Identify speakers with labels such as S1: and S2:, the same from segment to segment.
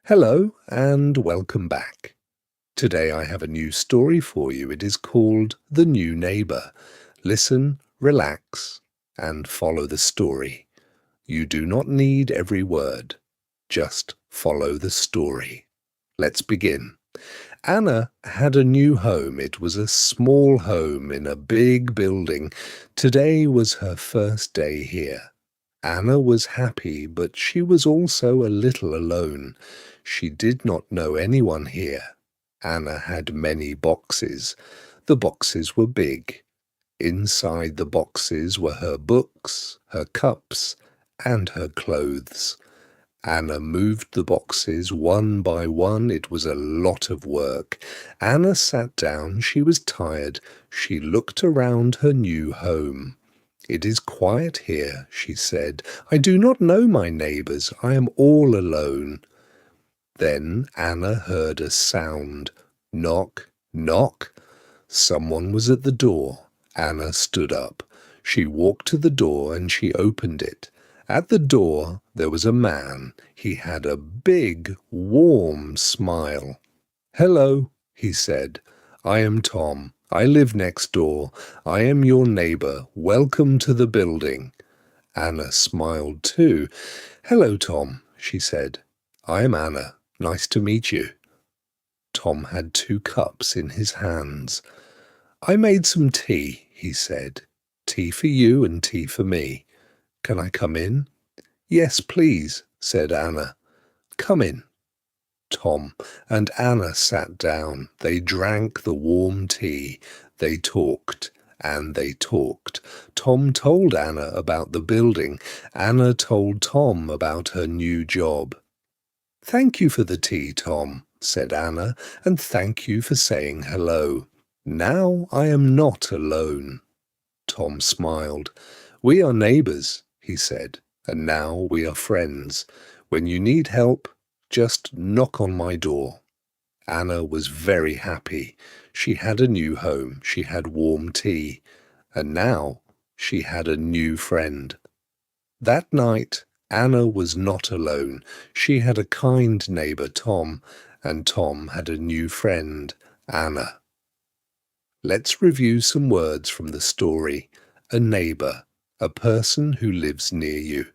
S1: Hello and welcome back. Today I have a new story for you. It is called The New Neighbor. Listen, relax, and follow the story. You do not need every word. Just follow the story. Let's begin. Anna had a new home. It was a small home in a big building. Today was her first day here. Anna was happy, but she was also a little alone. She did not know anyone here. Anna had many boxes. The boxes were big. Inside the boxes were her books, her cups, and her clothes. Anna moved the boxes one by one. It was a lot of work. Anna sat down. She was tired. She looked around her new home. "It is quiet here," she said. "I do not know my neighbors. I am all alone." Then Anna heard a sound. Knock, knock. Someone was at the door. Anna stood up. She walked to the door and she opened it. At the door there was a man. He had a big, warm smile. "Hello," he said. "I am Tom. I live next door. I am your neighbor. Welcome to the building." Anna smiled too. "Hello, Tom," she said. "I am Anna. Nice to meet you." Tom had 2 cups in his hands. "I made some tea," he said. "Tea for you and tea for me. Can I come in?" "Yes, please," said Anna. "Come in." Tom and Anna sat down. They drank the warm tea. They talked and they talked. Tom told Anna about the building. Anna told Tom about her new job. "Thank you for the tea, Tom," said Anna, "and thank you for saying hello. Now I am not alone." Tom smiled. "We are neighbors," he said, "and now we are friends. When you need help, just knock on my door." Anna was very happy. She had a new home. She had warm tea. And now she had a new friend. That night, Anna was not alone. She had a kind neighbor, Tom, and Tom had a new friend, Anna. Let's review some words from the story. A neighbor, a person who lives near you.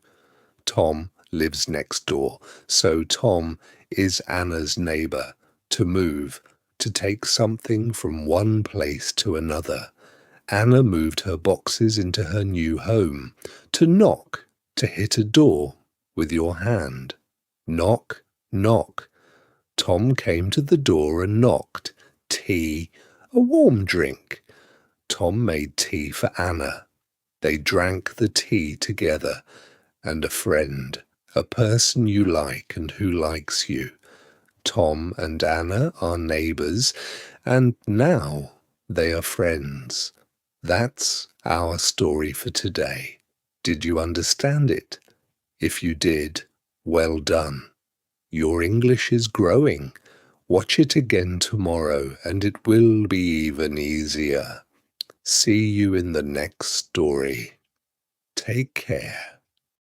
S1: Tom lives next door, so Tom is Anna's neighbor. To move, to take something from one place to another. Anna moved her boxes into her new home. To knock, to hit a door with your hand. Knock, knock. Tom came to the door and knocked. Tea, a warm drink. Tom made tea for Anna. They drank the tea together. And a friend, a person you like and who likes you. Tom and Anna are neighbors, and now they are friends. That's our story for today. Did you understand it? If you did, well done. Your English is growing. Watch it again tomorrow, and it will be even easier. See you in the next story. Take care.